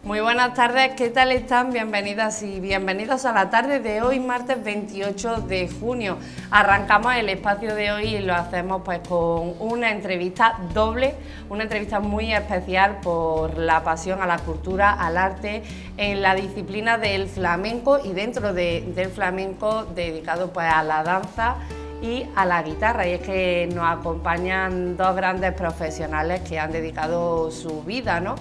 Muy buenas tardes, ¿qué tal están? Bienvenidas y bienvenidos a la tarde de hoy, martes 28 de junio. Arrancamos el espacio de hoy y lo hacemos pues con una entrevista doble, una entrevista muy especial por la pasión a la cultura, al arte, en la disciplina del flamenco y dentro del flamenco dedicado pues a la danza y a la guitarra, y es que nos acompañan dos grandes profesionales que han dedicado su vida, ¿no?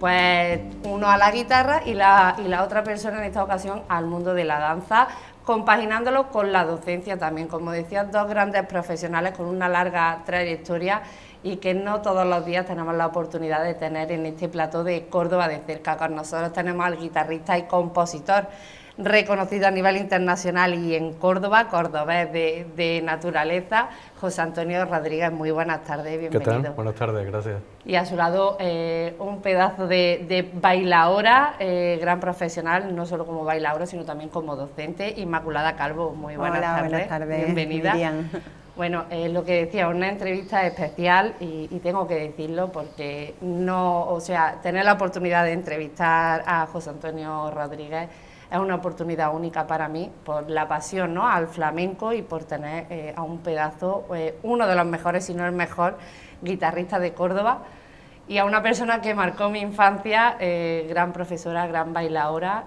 Pues uno a la guitarra y la otra persona en esta ocasión al mundo de la danza, compaginándolo con la docencia también, como decía, dos grandes profesionales con una larga trayectoria y que no todos los días tenemos la oportunidad de tener en este plató de Córdoba de cerca. Con nosotros tenemos al guitarrista y compositor reconocido a nivel internacional y en Córdoba, cordobés de naturaleza, José Antonio Rodríguez. Muy buenas tardes, bienvenido. ¿Qué tal? Buenas tardes, gracias. Y a su lado un pedazo de bailaora, gran profesional, no solo como bailaora, sino también como docente, Inmaculada Calvo. Muy buenas tardes. Hola, buenas tardes. Bienvenida. Miriam. Bueno, lo que decía, una entrevista especial y tengo que decirlo porque no, o sea, tener la oportunidad de entrevistar a José Antonio Rodríguez es una oportunidad única para mí por la pasión, ¿no?, al flamenco y por tener a un pedazo, uno de los mejores, si no el mejor, guitarrista de Córdoba, y a una persona que marcó mi infancia, gran profesora, gran bailaora,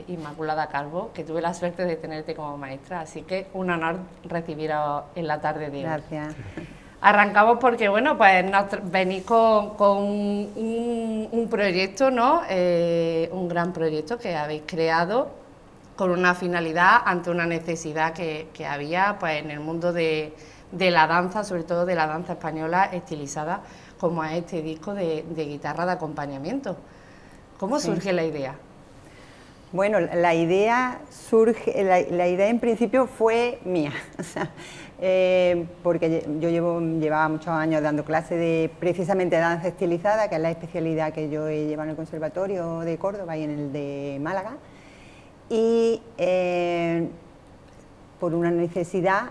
Inmaculada Calvo, que tuve la suerte de tenerte como maestra, así que un honor recibiros en la tarde de hoy. Gracias. Arrancamos porque, bueno, pues venís con un proyecto, ¿no? Un gran proyecto que habéis creado con una finalidad ante una necesidad que había pues en el mundo de la danza, sobre todo de la danza española estilizada, como es este disco de guitarra de acompañamiento. ¿Cómo surge la idea? Bueno, la idea surge, la idea en principio fue mía, o sea, porque yo llevaba muchos años dando clases de precisamente danza estilizada, que es la especialidad que yo he llevado en el Conservatorio de Córdoba y en el de Málaga, y por una necesidad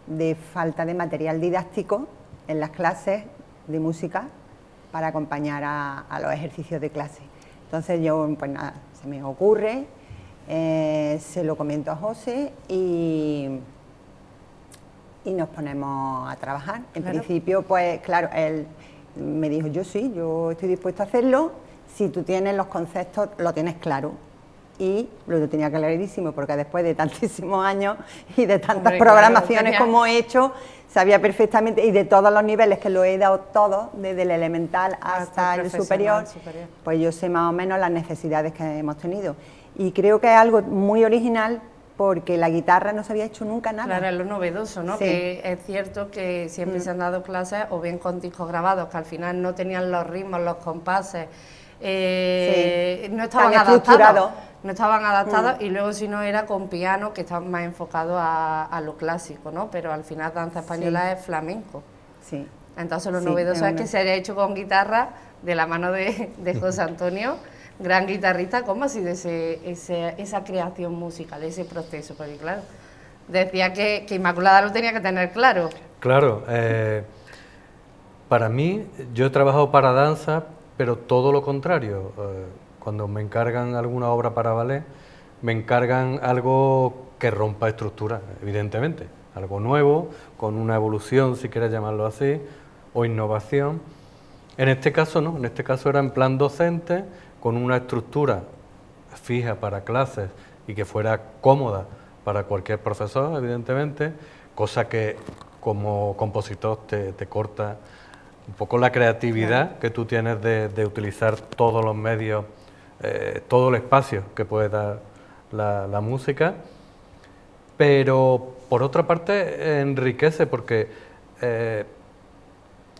de falta de material didáctico en las clases de música para acompañar a los ejercicios de clase. Entonces yo, pues nada, se me ocurre, se lo comento a José y nos ponemos a trabajar. En principio, pues claro, él me dijo, yo estoy dispuesto a hacerlo, si tú tienes los conceptos, lo tienes claro. Y lo tenía clarísimo, porque después de tantísimos años y de tantas programaciones como he hecho, sabía perfectamente, y de todos los niveles que lo he dado todo, desde el elemental hasta el superior, pues yo sé más o menos las necesidades que hemos tenido. Y creo que es algo muy original, porque la guitarra no se había hecho nunca nada. Claro, es lo novedoso, ¿no? Sí. Que es cierto que siempre se han dado clases, o bien con discos grabados, que al final no tenían los ritmos, los compases, no estaban adaptados. No estaban adaptados y luego si no era con piano, que está más enfocado a lo clásico, ¿no? Pero al final danza española es flamenco. Sí. Entonces lo novedoso es que se haya hecho con guitarra de la mano de José Antonio, gran guitarrista. ¿Cómo ha sido esa creación musical, ese proceso? Porque claro, decía que Inmaculada lo tenía que tener claro. Claro, para mí, yo he trabajado para danza, pero todo lo contrario. Cuando me encargan alguna obra para ballet, me encargan algo que rompa estructuras, evidentemente. Algo nuevo, con una evolución, si quieres llamarlo así, o innovación. En este caso no, en este caso era en plan docente, con una estructura fija para clases y que fuera cómoda para cualquier profesor, evidentemente, cosa que como compositor te corta un poco la creatividad que tú tienes de utilizar todos los medios, todo el espacio que puede dar la música, pero por otra parte enriquece porque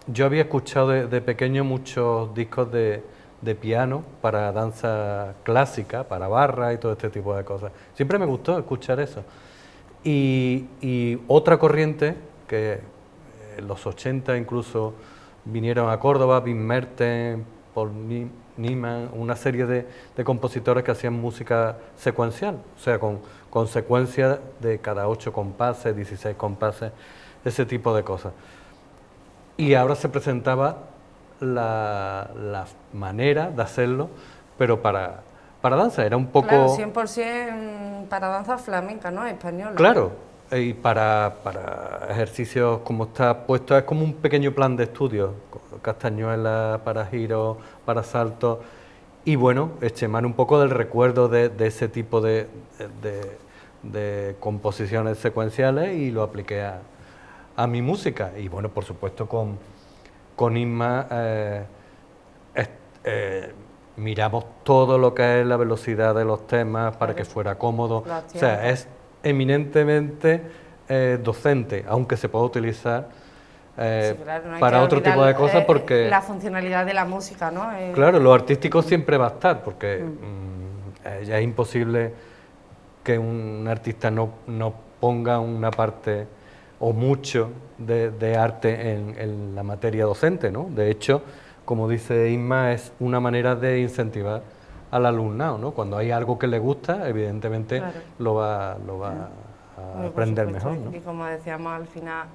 yo había escuchado de pequeño muchos discos de piano para danza clásica, para barra y todo este tipo de cosas. Siempre me gustó escuchar eso. Y otra corriente que en los 80 incluso vinieron a Córdoba, Wim Mertens, Paul Niemann, una serie de compositores que hacían música secuencial, o sea, con secuencias de cada 8 compases, 16 compases, ese tipo de cosas. Y ahora se presentaba la manera de hacerlo pero para danza, era un poco... Claro, 100% para danza flamenca, ¿no? Española. Claro, y para ejercicios como está puesto, es como un pequeño plan de estudio, castañuelas, para giros, para saltos, y bueno, extremar un poco del recuerdo de ese tipo de composiciones secuenciales y lo apliqué a mi música. Y bueno, por supuesto con Inma miramos todo lo que es la velocidad de los temas para que fuera cómodo. O sea, es eminentemente docente, aunque se pueda utilizar sí, claro, no hay para que otro olvidar, tipo de cosas, porque... la funcionalidad de la música, ¿no? Claro, lo artístico siempre va a estar, porque ya es imposible que un artista no ponga una parte o mucho de arte en la materia docente, ¿no? De hecho, como dice Inma, es una manera de incentivar al alumnado, ¿no? Cuando hay algo que le gusta, evidentemente claro, lo va a aprender mejor, ¿no? Y como decíamos al final,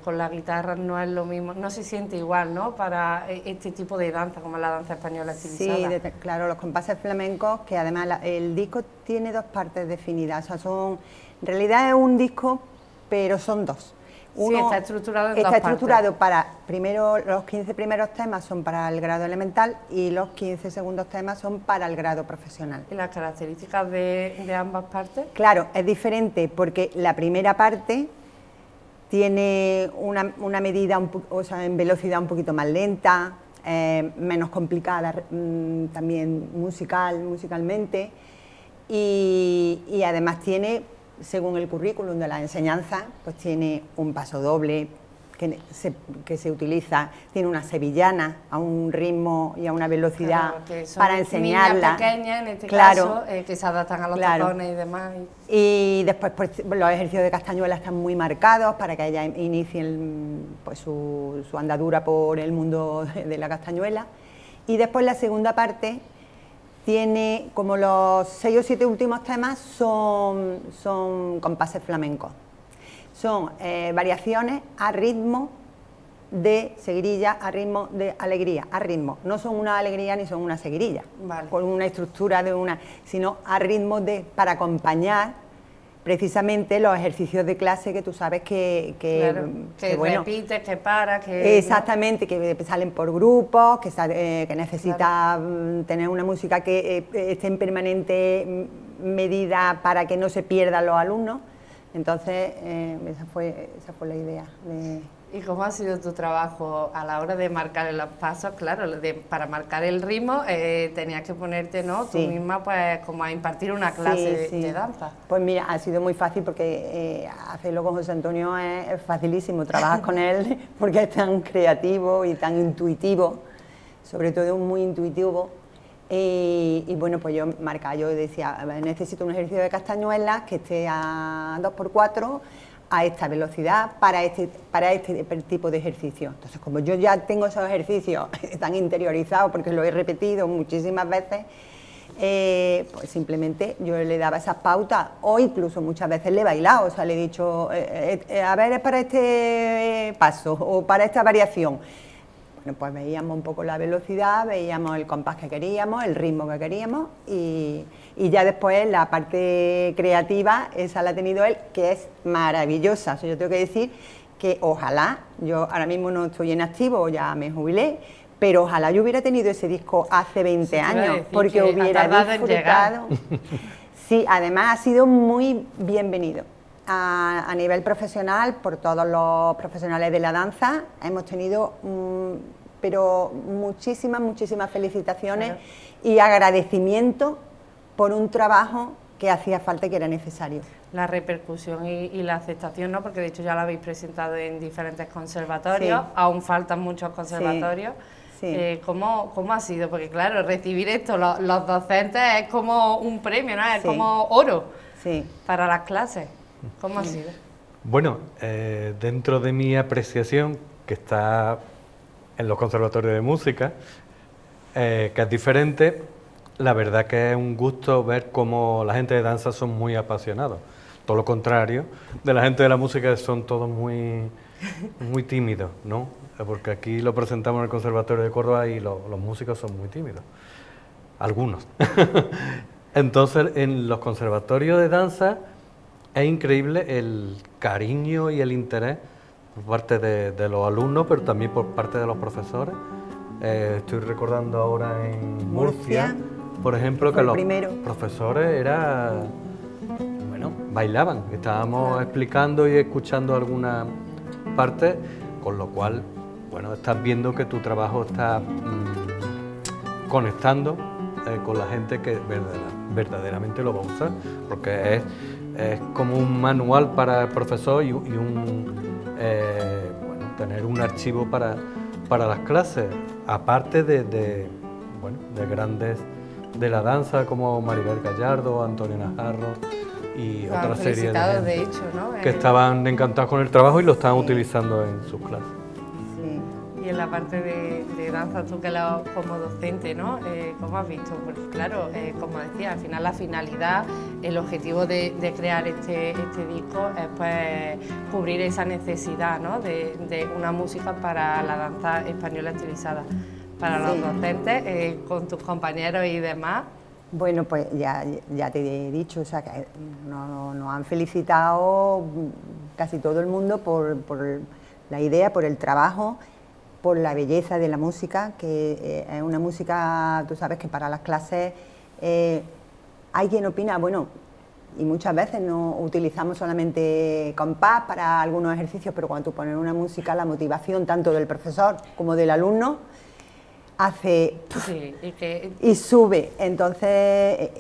con la guitarra no es lo mismo, no se siente igual, ¿no? Para este tipo de danza, como la danza española estilizada. Sí, claro, los compases flamencos, que además el disco tiene dos partes definidas, o sea, en realidad es un disco, pero son dos. Sí, está estructurado en dos Está estructurado partes. para, primero, los 15 primeros temas son para el grado elemental y los 15 segundos temas son para el grado profesional. ¿Y las características de ambas partes? Claro, es diferente porque la primera parte tiene una medida, o sea, en velocidad un poquito más lenta, menos complicada también musicalmente y además tiene, según el currículum de la enseñanza, pues tiene un paso doble que se utiliza, tiene una sevillana a un ritmo y a una velocidad, claro, para enseñarla. Niñas pequeñas, en este claro, caso, que se adaptan a los claro, tacones y demás. Y después pues, los ejercicios de castañuela están muy marcados para que ellas inicien pues, su andadura por el mundo de la castañuela. Y después la segunda parte tiene, como los 6 o 7 últimos temas, son compases flamencos. Son variaciones a ritmo de seguirilla, a ritmo de alegría, a ritmo. No son una alegría ni son una seguirilla, vale, con una estructura sino a ritmo para acompañar precisamente los ejercicios de clase que tú sabes que bueno, repites, que para, que... Exactamente, ¿no? Que salen por grupos, que necesita claro, tener una música que esté en permanente medida para que no se pierdan los alumnos. Entonces, esa fue la idea. ¿Y cómo ha sido tu trabajo a la hora de marcar los pasos? Claro, para marcar el ritmo tenías que ponerte, ¿no? Sí. Tú misma, pues, como a impartir una clase de danza. Pues mira, ha sido muy fácil porque hacerlo con José Antonio es facilísimo, trabajas con él porque es tan creativo y tan intuitivo, sobre todo muy intuitivo. Y bueno, pues yo decía, necesito un ejercicio de castañuelas que esté a 2×4 a esta velocidad para este tipo de ejercicio. Entonces, como yo ya tengo esos ejercicios tan interiorizados porque lo he repetido muchísimas veces, pues simplemente yo le daba esas pautas o incluso muchas veces le he bailado, o sea, le he dicho, a ver, es para este paso o para esta variación. Bueno, pues veíamos un poco la velocidad, veíamos el compás que queríamos, el ritmo que queríamos y ya después la parte creativa, esa la ha tenido él, que es maravillosa. O sea, yo tengo que decir que ojalá, yo ahora mismo no estoy en activo, ya me jubilé, pero ojalá yo hubiera tenido ese disco hace 20 años, porque hubiera disfrutado. Sí, además ha sido muy bienvenido. A nivel profesional, por todos los profesionales de la danza, hemos tenido pero muchísimas felicitaciones y agradecimiento por un trabajo que hacía falta y que era necesario. La repercusión y la aceptación, ¿no? Porque de hecho ya lo habéis presentado en diferentes conservatorios, sí, aún faltan muchos conservatorios. Sí. Sí. ¿Cómo ha sido? Porque claro, recibir esto, los docentes, es como un premio, ¿no? Es como oro para las clases. ¿Cómo ha sido? Bueno, dentro de mi apreciación, que está en los conservatorios de música, que es diferente, la verdad que es un gusto ver cómo la gente de danza son muy apasionados. Todo lo contrario, de la gente de la música son todos muy tímidos, ¿no? Porque aquí lo presentamos en el Conservatorio de Córdoba y los músicos son muy tímidos. algunos. Entonces, en los conservatorios de danza es increíble el cariño y el interés por parte de los alumnos, pero también por parte de los profesores. Estoy recordando ahora en Murcia, por ejemplo, que los profesores bailaban. Estábamos explicando y escuchando alguna parte, con lo cual, bueno, estás viendo que tu trabajo está conectando con la gente que verdaderamente lo va a usar, porque es como un manual para el profesor y tener un archivo para las clases, aparte de grandes de la danza como Maribel Gallardo, Antonio Najarro y otra serie de gente, de hecho, ¿no? Que estaban encantados con el trabajo y lo estaban utilizando en sus clases. Y en la parte de danza, tú que como docente, ¿no? ¿Cómo has visto? Porque claro, como decía, al final la finalidad, el objetivo de crear este disco es pues cubrir esa necesidad, ¿no? de una música para la danza española estilizada. Para los docentes, con tus compañeros y demás. Bueno, pues ya te he dicho, o sea, que nos han felicitado casi todo el mundo por la idea, por el trabajo, por la belleza de la música, que es una música, tú sabes que para las clases hay quien opina, bueno, y muchas veces no utilizamos solamente compás para algunos ejercicios, pero cuando tú pones una música, la motivación tanto del profesor como del alumno hace y sube, entonces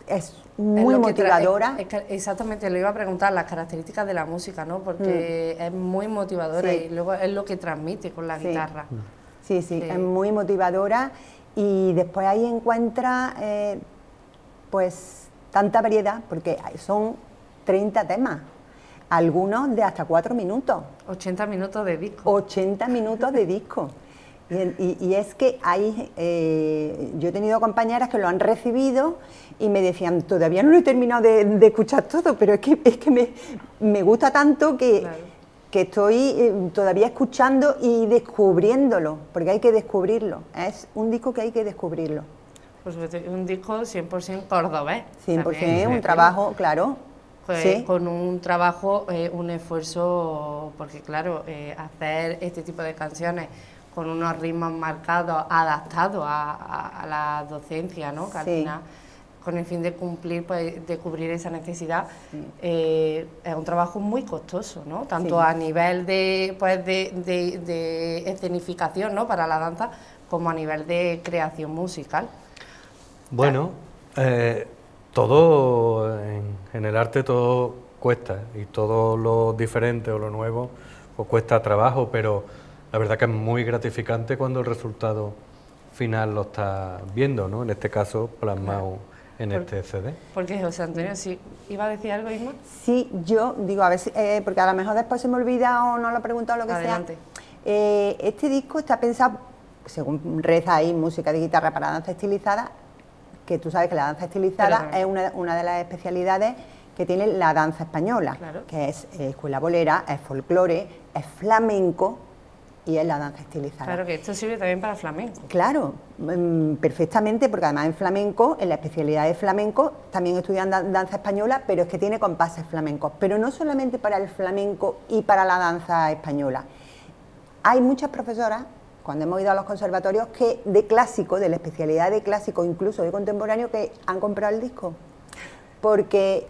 es muy motivadora. Exactamente, lo iba a preguntar, las características de la música, ¿no? Porque es muy motivadora y luego es lo que transmite con la guitarra. Sí, es muy motivadora y después ahí encuentra pues tanta variedad, porque son 30 temas, algunos de hasta 4 minutos. 80 minutos de disco. 80 minutos de disco. Y es que yo he tenido compañeras que lo han recibido y me decían, todavía no lo he terminado de escuchar todo, pero es que me gusta tanto que estoy todavía escuchando y descubriéndolo, porque hay que descubrirlo, es un disco que hay que descubrirlo. Pues un disco 100% cordobés. 100%, un trabajo, claro. Pues con un trabajo, un esfuerzo, porque claro, hacer este tipo de canciones con unos ritmos marcados, adaptados a la docencia, ¿no? Que al final, con el fin de cumplir, pues, de cubrir esa necesidad, es un trabajo muy costoso, ¿no? Tanto a nivel de escenificación, ¿no? Para la danza, como a nivel de creación musical. Bueno, todo en el arte todo cuesta, y todo lo diferente o lo nuevo pues cuesta trabajo, pero la verdad que es muy gratificante cuando el resultado final lo estás viendo, ¿no? En este caso, plasmado en este CD. Porque José Antonio, ¿sí iba a decir algo, Isma? Sí, yo digo, a ver si, porque a lo mejor después se me olvida o no lo he preguntado, lo que Adelante. sea. Este disco está pensado, según reza ahí, música de guitarra para danza estilizada, que tú sabes que la danza estilizada es una de las especialidades que tiene la danza española, que es escuela bolera, es folclore, es flamenco, y es la danza estilizada. Claro, que esto sirve también para flamenco. Claro, perfectamente, porque además en flamenco, en la especialidad de flamenco, también estudian danza española, pero es que tiene compases flamencos, pero no solamente para el flamenco y para la danza española. Hay muchas profesoras, cuando hemos ido a los conservatorios, que de clásico, de la especialidad de clásico, incluso de contemporáneo, que han comprado el disco, porque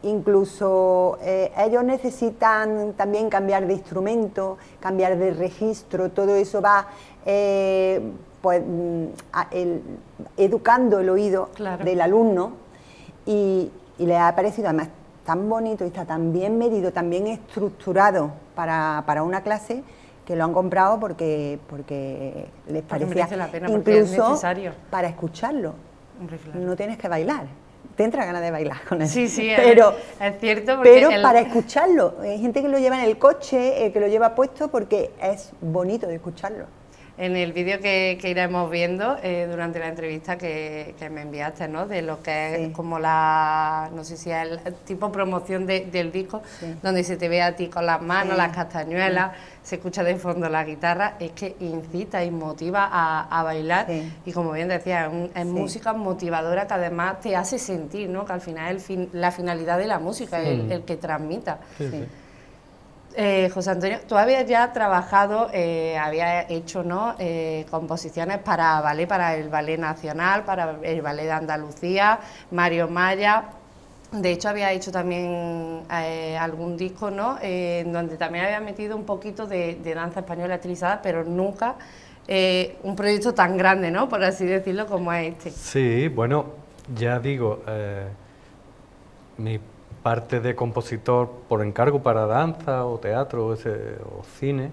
incluso ellos necesitan también cambiar de instrumento, cambiar de registro, todo eso va educando el oído del alumno y les ha parecido además tan bonito y está tan bien medido, tan bien estructurado para una clase, que lo han comprado porque les parecía merece la pena, incluso porque es necesario. Para escucharlo. Hombre, claro. No tienes que bailar. Te entra ganas de bailar con él. Sí, pero es cierto. Pero para escucharlo, hay gente que lo lleva en el coche, que lo lleva puesto porque es bonito de escucharlo. en el vídeo que iremos viendo durante la entrevista que me enviaste, ¿no? De lo que es como no sé si es el tipo promoción del disco, donde se te ve a ti con las manos, las castañuelas, se escucha de fondo la guitarra, es que incita y motiva a bailar y como bien decía, es música motivadora que además te hace sentir, ¿no? Que al final es la finalidad de la música, el que transmita. José Antonio, tú habías ya trabajado, habías hecho, ¿no? Composiciones para ballet, para el Ballet Nacional, para el Ballet de Andalucía, Mario Maya. De hecho, había hecho también algún disco, ¿no? En donde también había metido un poquito de danza española estilizada, pero nunca un proyecto tan grande, ¿no? Por así decirlo, como es este. Sí, bueno, ya digo, mi parte de compositor por encargo para danza o teatro o cine,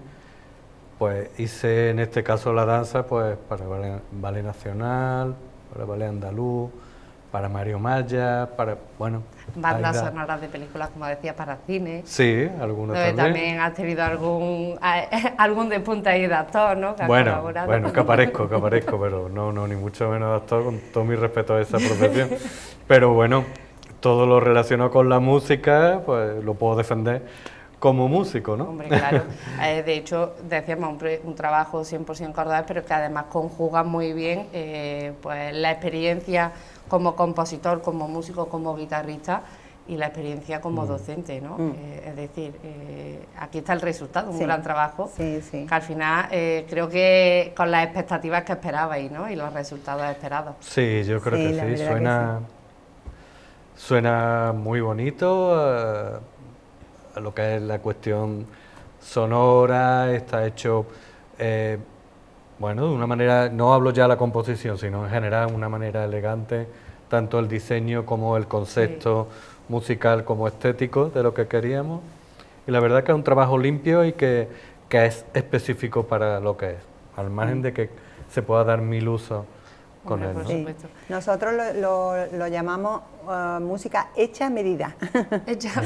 pues hice en este caso la danza pues para Ballet Nacional, para Ballet Andaluz, para Mario Maya, para, bueno... Bandas sonoras de películas, como decía, para cine. Sí, algunos también. También has tenido algún despunte ahí de actor, ¿no? Que bueno, que aparezco, pero no, ni mucho menos de actor, con todo mi respeto a esa profesión. Pero bueno, todo lo relacionado con la música, pues lo puedo defender como músico, ¿no? Hombre, claro. De hecho, decíamos un trabajo 100% cordobés, pero que además conjuga muy bien pues la experiencia como compositor, como músico, como guitarrista y la experiencia como docente, ¿no? Es decir, aquí está el resultado, un gran trabajo, que al final creo que con las expectativas que esperabais, ¿no? Y los resultados esperados. Sí, yo creo que sí, suena muy bonito, a lo que es la cuestión sonora, está hecho, bueno, de una manera, no hablo ya de la composición, sino en general de una manera elegante, tanto el diseño como el concepto musical como estético de lo que queríamos. Y la verdad que es un trabajo limpio y que es específico para lo que es, al margen de que se pueda dar mil usos con él, ¿no? Sí. Nosotros lo llamamos música hecha a medida.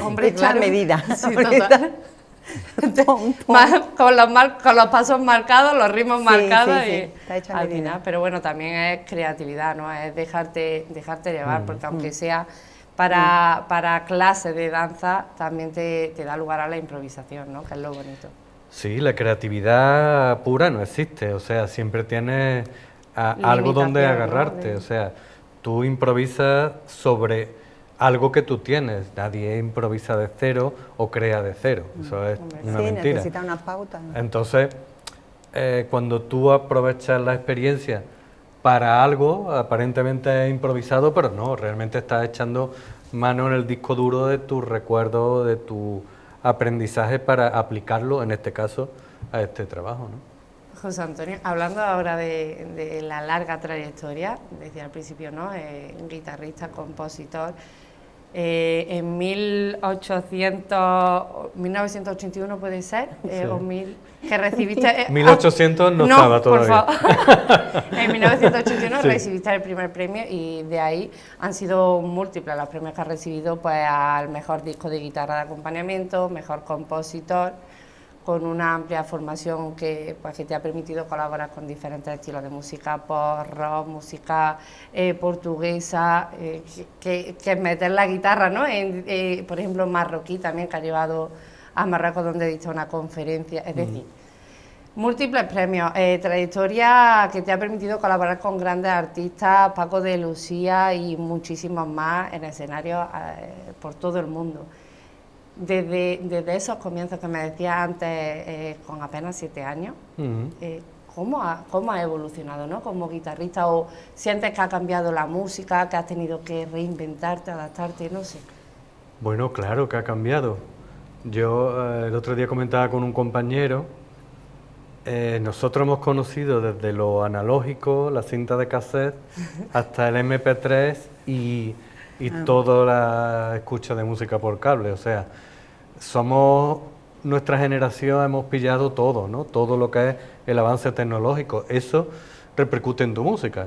Hombre, hecha a medida. Sí, total. Con los pasos marcados, los ritmos marcados y al final, pero bueno, también es creatividad, ¿no? Es dejarte llevar, porque aunque sea para clases de danza, también te da lugar a la improvisación, ¿no? Que es lo bonito. Sí, la creatividad pura no existe, o sea, siempre tienes algo donde agarrarte, ¿no? O sea, tú improvisas sobre algo que tú tienes, nadie improvisa de cero o crea de cero, eso es una mentira. Necesita unas pautas, ¿no? Entonces, cuando tú aprovechas la experiencia para algo, aparentemente es improvisado, pero no, realmente estás echando mano en el disco duro de tus recuerdos, de tu aprendizaje para aplicarlo, en este caso, a este trabajo, ¿no? José Antonio, hablando ahora de la larga trayectoria, decía al principio, ¿no? Guitarrista, compositor. En 1981 puede ser, o que recibiste... 1800 no estaba todavía. Por favor. En 1981 recibiste el primer premio y de ahí han sido múltiples los premios que has recibido, pues al mejor disco de guitarra de acompañamiento, mejor compositor, con una amplia formación que te ha permitido colaborar con diferentes estilos de música pop, rock, música portuguesa, que meter la guitarra, ¿no? Por ejemplo, marroquí también, que ha llevado a Marruecos, donde dictó una conferencia, es decir, múltiples premios, trayectoria que te ha permitido colaborar con grandes artistas, Paco de Lucía y muchísimos más en escenarios por todo el mundo. Desde esos comienzos que me decías antes, con apenas 7 años, ¿cómo ha evolucionado, ¿no? Como guitarrista? ¿O sientes que ha cambiado la música, que has tenido que reinventarte, adaptarte, no sé? Bueno, claro que ha cambiado. Yo el otro día comentaba con un compañero, nosotros hemos conocido desde lo analógico, la cinta de cassette, hasta el MP3 y toda la escucha de música por cable, o sea, nuestra generación hemos pillado todo, ¿no? Todo lo que es el avance tecnológico, eso repercute en tu música.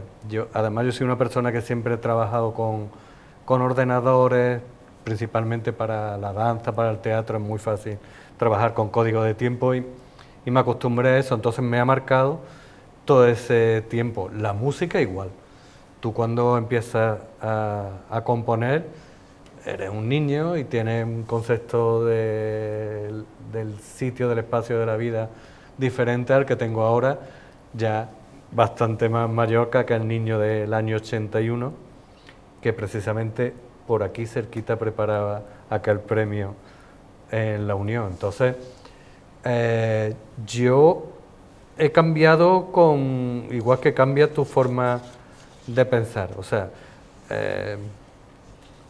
Además yo soy una persona que siempre he trabajado con ordenadores, principalmente para la danza, para el teatro, es muy fácil trabajar con código de tiempo y me acostumbré a eso, entonces me ha marcado todo ese tiempo. La música igual. Tú cuando empiezas a componer, eres un niño y tienes un concepto del sitio, del espacio de la vida diferente al que tengo ahora, ya bastante más mayor que aquel niño del año 81, que precisamente por aquí cerquita preparaba aquel premio en la Unión. Entonces, yo he cambiado igual que cambia tu forma de pensar, o sea,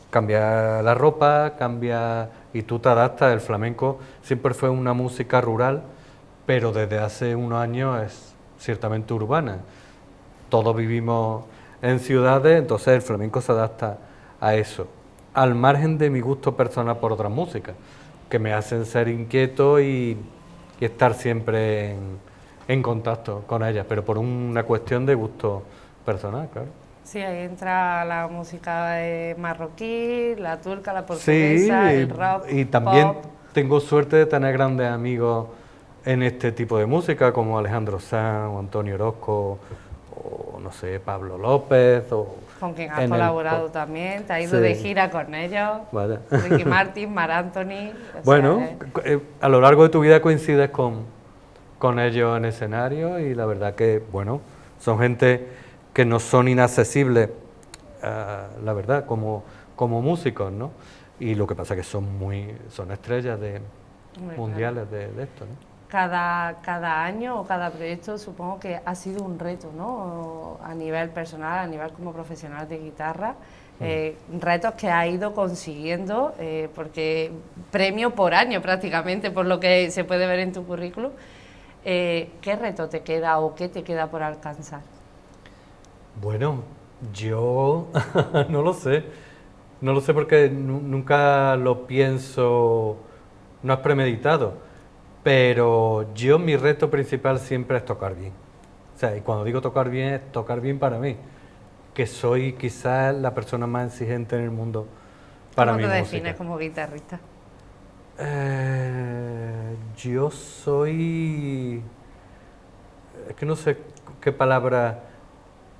cambia la ropa, cambia y tú te adaptas. El flamenco siempre fue una música rural, pero desde hace unos años es ciertamente urbana. Todos vivimos en ciudades, entonces el flamenco se adapta a eso, al margen de mi gusto personal por otras músicas, que me hacen ser inquieto y estar siempre en contacto con ellas, pero por una cuestión de gusto personal, claro. Sí, ahí entra la música marroquí, la turca, la portuguesa, el rock, y también pop. tengo suerte de tener grandes amigos en este tipo de música, como Alejandro Sanz, o Antonio Orozco, o no sé, Pablo López, o Con quien has colaborado también, te has ido Sí. de gira con ellos, Vaya. Ricky Martin, Mar Anthony. Bueno, a lo largo de tu vida coincides con ellos en escenario y la verdad que, bueno, son gente que no son inaccesibles, la verdad, como músicos, ¿no? Y lo que pasa es que son estrellas mundiales de esto, ¿no? Cada año o cada proyecto supongo que ha sido un reto, ¿no? A nivel personal, a nivel como profesional de guitarra, retos que ha ido consiguiendo, porque premio por año prácticamente, por lo que se puede ver en tu currículum. ¿Qué reto te queda o qué te queda por alcanzar? Bueno, yo no lo sé. No lo sé porque nunca lo pienso, no es premeditado. Pero mi reto principal siempre es tocar bien. O sea, y cuando digo tocar bien, es tocar bien para mí. Que soy quizás la persona más exigente en el mundo para mi música. ¿Cómo te defines como guitarrista? Yo soy... Es que no sé qué palabra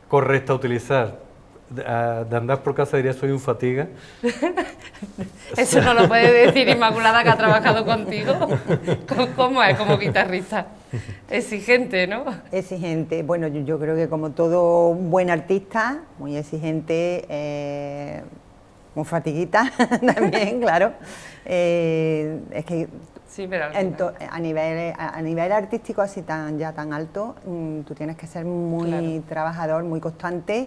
correcta utilizar. De andar por casa diría soy un fatiga. Eso no lo puede decir Inmaculada, que ha trabajado contigo. ¿Cómo es como guitarrista? Exigente, ¿no? Exigente. Bueno, yo creo que como todo buen artista, muy exigente, muy fatiguita también, claro. Es que Sí, pero al a nivel artístico así tan alto, tú tienes que ser muy Claro. trabajador, muy constante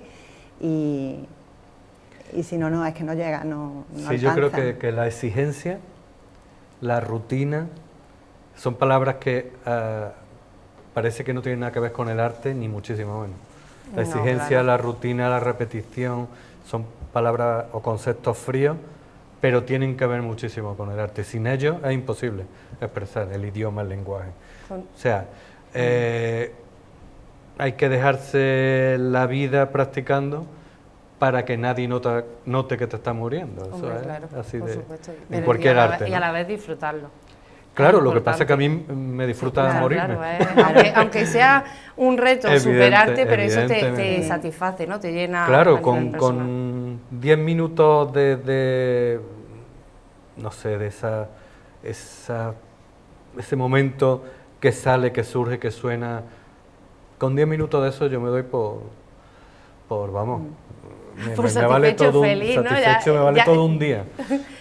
y si no, es que no llega, no Sí, yo creo alcanza. que la exigencia, la rutina, son palabras que parece que no tienen nada que ver con el arte, ni muchísimo menos. La No, exigencia, claro. la rutina, la repetición, son palabras o conceptos fríos, pero tienen que ver muchísimo con el arte. Sin ellos es imposible expresar el idioma, el lenguaje. Con- O sea, hay que dejarse la vida practicando para que nadie note que te estás muriendo. Eso Hombre, es claro, así por de supuesto. en Pero cualquier y a la arte. vez- Y a ¿no? la vez disfrutarlo. Claro, Es lo que pasa es que a mí importante. me disfruta Claro, morirme. claro, aunque sea un reto superarte, pero eso te Evidentemente. satisface, ¿no? Te llena. a Claro, nivel con personal. 10 minutos no sé, de ese momento que sale, que surge, que suena, con 10 minutos de eso yo me doy vamos, Por me vale satisfecho, todo feliz, ¿no? satisfecho, me vale todo un día.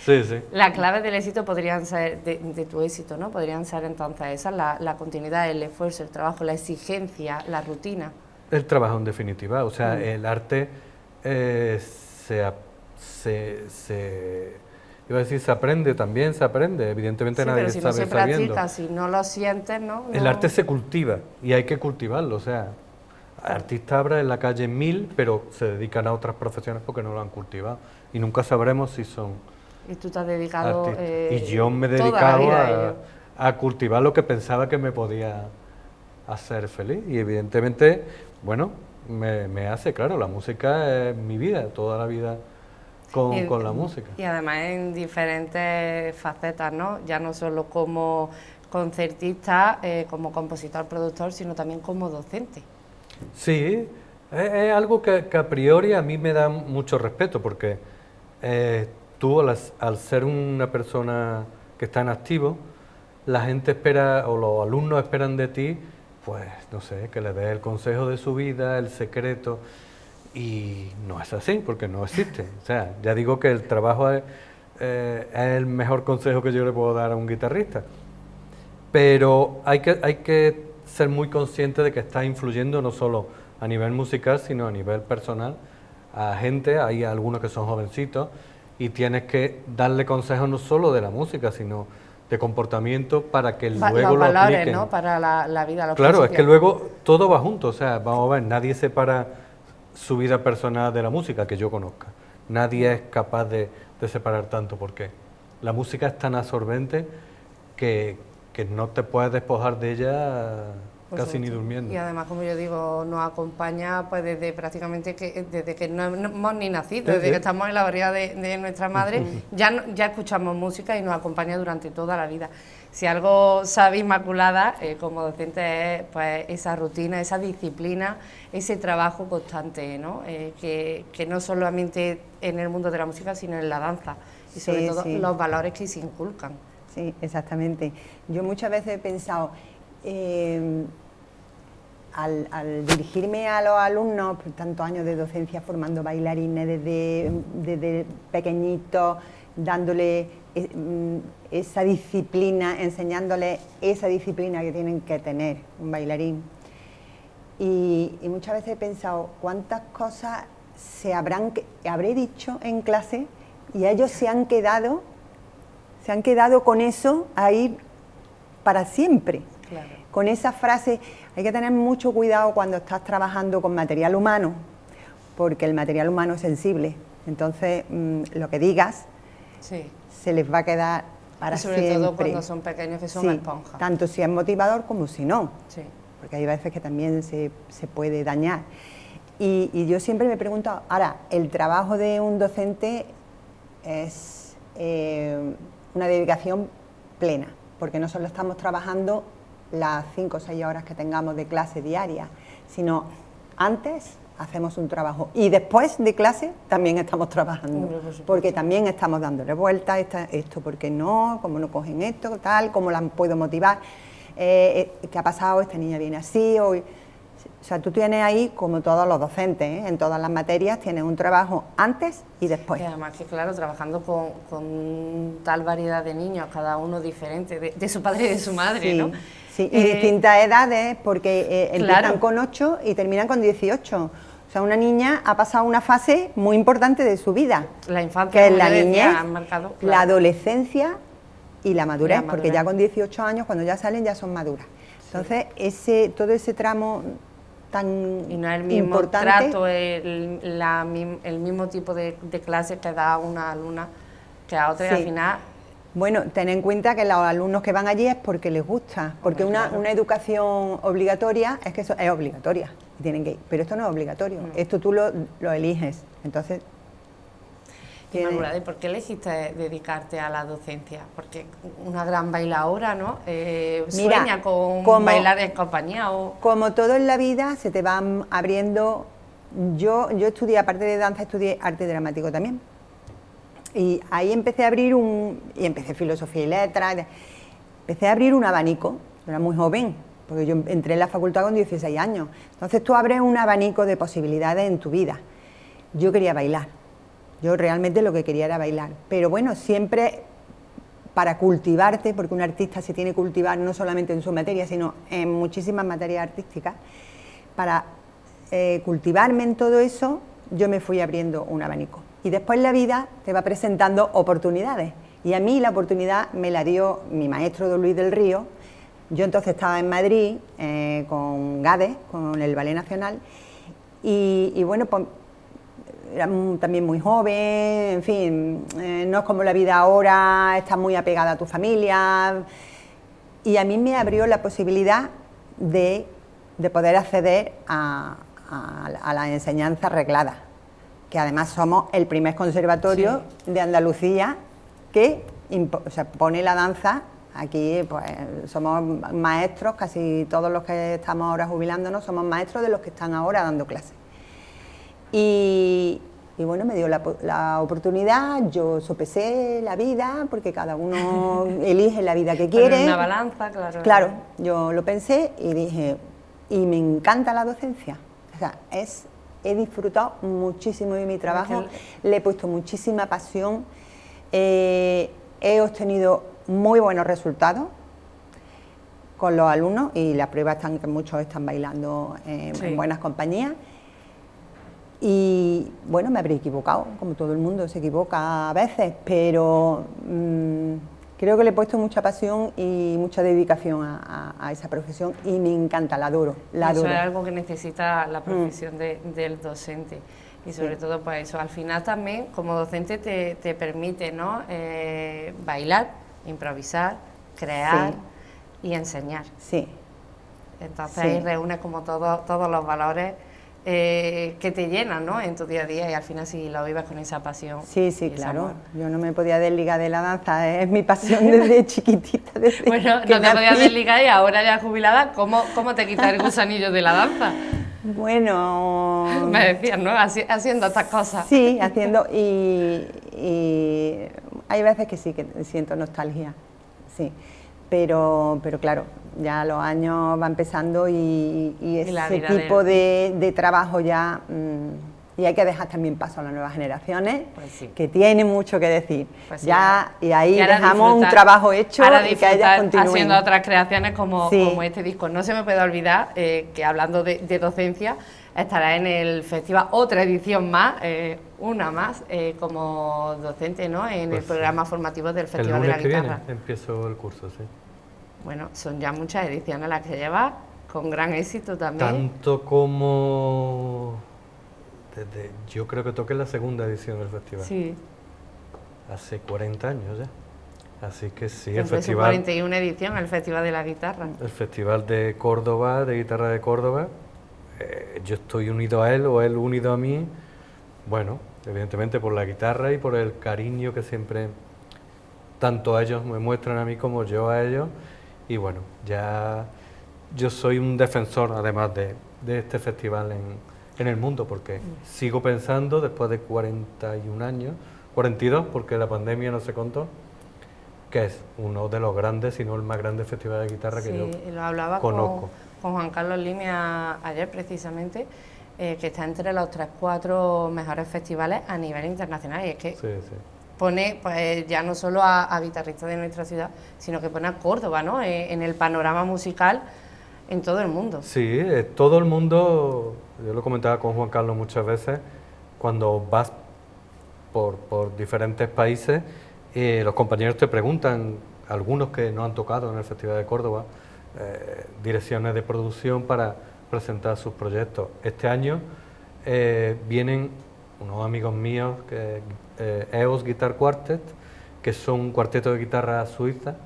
Sí, sí. La clave del éxito podrían ser, de tu éxito, ¿no? Podrían ser entonces esas, la continuidad, el esfuerzo, el trabajo, la exigencia, la rutina. El trabajo en definitiva, o sea, el arte iba a decir se aprende, también se aprende, evidentemente Sí, nadie pero si no sabe se sabiendo. practica, si no lo sientes, ¿no? El No- arte se cultiva y hay que cultivarlo, o sea, artistas habrá en la calle 1000, pero se dedican a otras profesiones porque no lo han cultivado y nunca sabremos si son Y tú te has dedicado. artistas. Y yo me he toda la dedicado vida a ello. a cultivar lo que pensaba que me podía hacer feliz y evidentemente, bueno, me hace, claro, la música es mi vida, toda la vida Y- con la música. Y además en diferentes facetas, ¿no? Ya no solo como concertista, como compositor, productor, sino también como docente. Sí, es algo que a priori a mí me da mucho respeto, porque tú al ser una persona que está en activo, la gente espera, o los alumnos esperan de ti, pues, no sé, que le des el consejo de su vida, el secreto, y no es así, porque no existe. O sea, ya digo que el trabajo es el mejor consejo que yo le puedo dar a un guitarrista, pero hay que ser muy consciente de que estás influyendo no solo a nivel musical, sino a nivel personal, a gente, hay algunos que son jovencitos, y tienes que darle consejos no solo de la música, sino de comportamiento para que luego los lo valores, apliquen. ¿no? Para la vida, los Claro, es principios. que luego todo va junto, o sea, vamos a ver, nadie separa su vida personal de la música que yo conozca. Nadie es capaz de separar tanto, porque la música es tan absorbente que no te puedes despojar de ella casi ni durmiendo. Y además, como yo digo, nos acompaña pues desde prácticamente desde que no hemos ni nacido, desde que estamos en la barriga de nuestra madre, ya escuchamos música y nos acompaña durante toda la vida. Si algo sabe Inmaculada como docente es pues esa rutina, esa disciplina, ese trabajo constante, ¿no? Que no solamente en el mundo de la música, sino en la danza, y sobre todo los valores que se inculcan. Sí, exactamente. Yo muchas veces he pensado, al dirigirme a los alumnos, por tantos años de docencia formando bailarines desde pequeñitos, dándole esa disciplina, enseñándoles esa disciplina que tienen que tener un bailarín. Y muchas veces he pensado cuántas cosas habré dicho en clase y ellos se han quedado con eso ahí para siempre. Claro. Con esa frase. Hay que tener mucho cuidado cuando estás trabajando con material humano, porque el material humano es sensible. Entonces, lo que digas se les va a quedar para siempre. Sobre todo cuando son pequeños, que son esponjas. Tanto si es motivador como si no. Sí. Porque hay veces que también se puede dañar. Y yo siempre me pregunto, ahora, el trabajo de un docente es una dedicación plena, porque no solo estamos trabajando las 5 o 6 horas que tengamos de clase diaria, sino antes hacemos un trabajo y después de clase también estamos trabajando, porque también estamos dándole vueltas, esto por qué no, cómo no cogen esto, tal, cómo la puedo motivar, qué ha pasado, esta niña viene así, hoy. O sea, tú tienes ahí, como todos los docentes, en todas las materias, tienes un trabajo antes y después. Y además que, claro, trabajando con tal variedad de niños, cada uno diferente, de su padre y de su madre, ¿no? Sí, y distintas edades, porque empiezan con 8 y terminan con 18. O sea, una niña ha pasado una fase muy importante de su vida. La infancia, que es la niñez, marcado, claro. La adolescencia y la madurez, porque ya con 18 años, cuando ya salen, ya son maduras. Entonces, todo ese tramo tan y no es el mismo importante, trato, el mismo tipo de clase que da una alumna que a otra, y al final. Bueno, ten en cuenta que los alumnos que van allí es porque les gusta, porque una educación obligatoria es que eso es obligatoria, tienen que ir, pero esto no es obligatorio, esto tú lo eliges, entonces. Inmaculada, ¿y por qué elegiste dedicarte a la docencia? Porque una gran bailadora, ¿no? Sueña con bailar en compañía. Como todo en la vida, se te van abriendo. Yo estudié, aparte de danza, estudié arte dramático también. Y ahí empecé a abrir y empecé filosofía y letras. Empecé a abrir un abanico, yo era muy joven, porque yo entré en la facultad con 16 años. Entonces tú abres un abanico de posibilidades en tu vida. Yo quería bailar. Yo realmente lo que quería era bailar, pero bueno, siempre para cultivarte, porque un artista se tiene que cultivar no solamente en su materia, sino en muchísimas materias artísticas, para cultivarme en todo eso, yo me fui abriendo un abanico. Y después la vida te va presentando oportunidades, y a mí la oportunidad me la dio mi maestro don Luis del Río. Yo entonces estaba en Madrid con GADE, con el Ballet Nacional, y bueno, pues era también muy joven, en fin, no es como la vida ahora, estás muy apegada a tu familia, y a mí me abrió la posibilidad de poder acceder a la enseñanza reglada, que además somos el primer conservatorio de Andalucía que pone la danza Aquí pues somos maestros, casi todos los que estamos ahora jubilándonos somos maestros de los que están ahora dando clases. Y bueno, me dio la oportunidad, yo sopesé la vida, porque cada uno elige la vida que quiere. Poner una balanza, claro. Claro, yo lo pensé y dije, y me encanta la docencia. O sea, he disfrutado muchísimo de mi trabajo, le he puesto muchísima pasión, he obtenido muy buenos resultados con los alumnos y las pruebas están que muchos están bailando en buenas compañías. Y bueno, me habré equivocado, como todo el mundo se equivoca a veces, pero creo que le he puesto mucha pasión y mucha dedicación a esa profesión y me encanta, la adoro. Eso es algo que necesita la profesión del docente. Y sobre todo, pues eso, al final también como docente te permite, ¿no? Bailar, improvisar, crear y enseñar. Sí. Entonces ahí reúnes como todos los valores que te llenan, ¿no? En tu día a día, y al final si lo vives con esa pasión. Sí, claro. Amor. Yo no me podía desligar de la danza, es mi pasión desde chiquitita. Bueno, no te podías desligar y ahora ya jubilada, ¿cómo te quitas el gusanillo de la danza? Bueno... Me decías, ¿no? Haciendo estas cosas. Sí, haciendo y hay veces que sí, que siento nostalgia, sí. Pero claro, ya los años van empezando y ese tipo de trabajo ya... y hay que dejar también paso a las nuevas generaciones, pues que tienen mucho que decir. Pues ya, y ahí dejamos un trabajo hecho y que ellas continúen. Haciendo otras creaciones como este disco. No se me puede olvidar que hablando de docencia, estará en el festival otra edición más, una más, como docente, ¿no? En el programa formativo del Festival de la Guitarra. El lunes que viene empiezo el curso, sí. Bueno, son ya muchas ediciones las que llevas, con gran éxito también. Tanto como... yo creo que toqué la segunda edición del festival. Sí. Hace 40 años ya. Así que sí, el festival... 41 edición, el Festival de la Guitarra. El Festival de Córdoba, de Guitarra de Córdoba. Yo estoy unido a él o él unido a mí. Bueno, evidentemente por la guitarra y por el cariño que siempre tanto ellos me muestran a mí como yo a ellos. Y bueno, ya yo soy un defensor además de este festival en el mundo, porque sigo pensando, después de 41 años, 42, porque la pandemia no se contó, que es uno de los grandes, si no el más grande festival de guitarra que yo lo hablaba conozco. Con Juan Carlos Limia ayer precisamente, que está entre los 3-4 mejores festivales a nivel internacional, y es que pone pues, ya no solo a guitarristas de nuestra ciudad, sino que pone a Córdoba, ¿no? En el panorama musical en todo el mundo. Sí, todo el mundo, yo lo comentaba con Juan Carlos muchas veces, cuando vas por diferentes países, los compañeros te preguntan, algunos que no han tocado en el Festival de Córdoba, direcciones de producción para presentar sus proyectos. Este año vienen unos amigos míos, EOS Guitar Quartet, que son un cuarteto de guitarra suiza,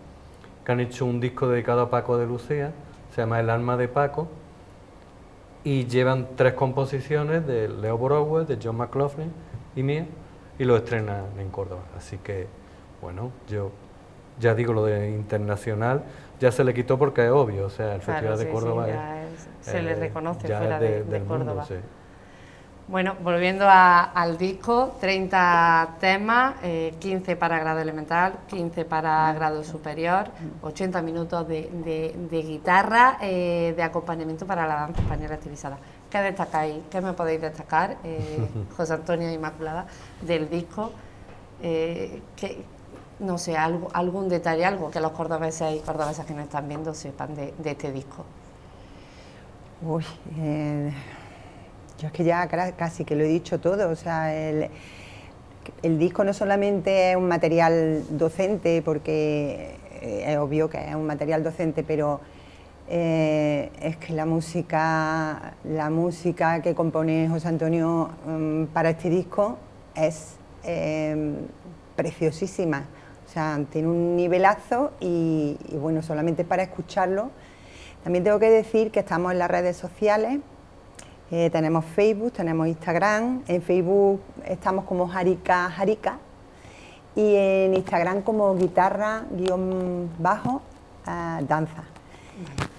que han hecho un disco dedicado a Paco de Lucía, se llama El alma de Paco, y llevan 3 composiciones de Leo Borowell, de John McLaughlin y mía, y lo estrenan en Córdoba. Así que, bueno, yo ya digo, lo de internacional ya se le quitó porque es obvio, o sea, el Festival de Córdoba se le reconoce fuera de Córdoba. Mundo, sí. Bueno, volviendo al disco, 30 temas, 15 para grado elemental, 15 para grado superior, 80 minutos de guitarra, de acompañamiento para la danza española estilizada. ¿Qué destacáis? ¿Qué me podéis destacar, José Antonio e Inmaculada, del disco? No sé, algún detalle, algo que los cordobeses y cordobesas que nos están viendo sepan de este disco. Uy, yo es que ya casi que lo he dicho todo, o sea, el disco no solamente es un material docente, porque es obvio que es un material docente, pero es que la música que compone José Antonio para este disco es preciosísima, o sea, tiene un nivelazo y bueno, solamente para escucharlo. También tengo que decir que estamos en las redes sociales. Tenemos Facebook, tenemos Instagram, en Facebook estamos como Jarika y en Instagram como guitarra_danza.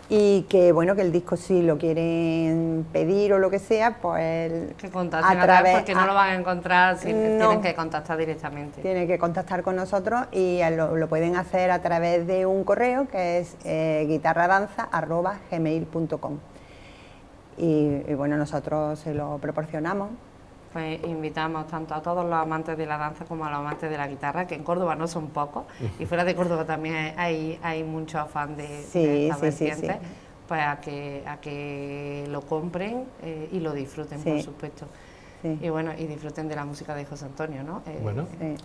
Y que bueno, que el disco si lo quieren pedir o lo que sea, pues que contacten a través, porque no lo van a encontrar, tienen que contactar directamente. Tienen que contactar con nosotros y lo pueden hacer a través de un correo que es guitarradanza@gmail.com. Y bueno, nosotros se lo proporcionamos. Pues invitamos tanto a todos los amantes de la danza como a los amantes de la guitarra, que en Córdoba no son pocos, y fuera de Córdoba también hay muchos fans de esta vertiente, pues a que lo compren y lo disfruten, por supuesto. Sí. Y bueno, y disfruten de la música de José Antonio, ¿no?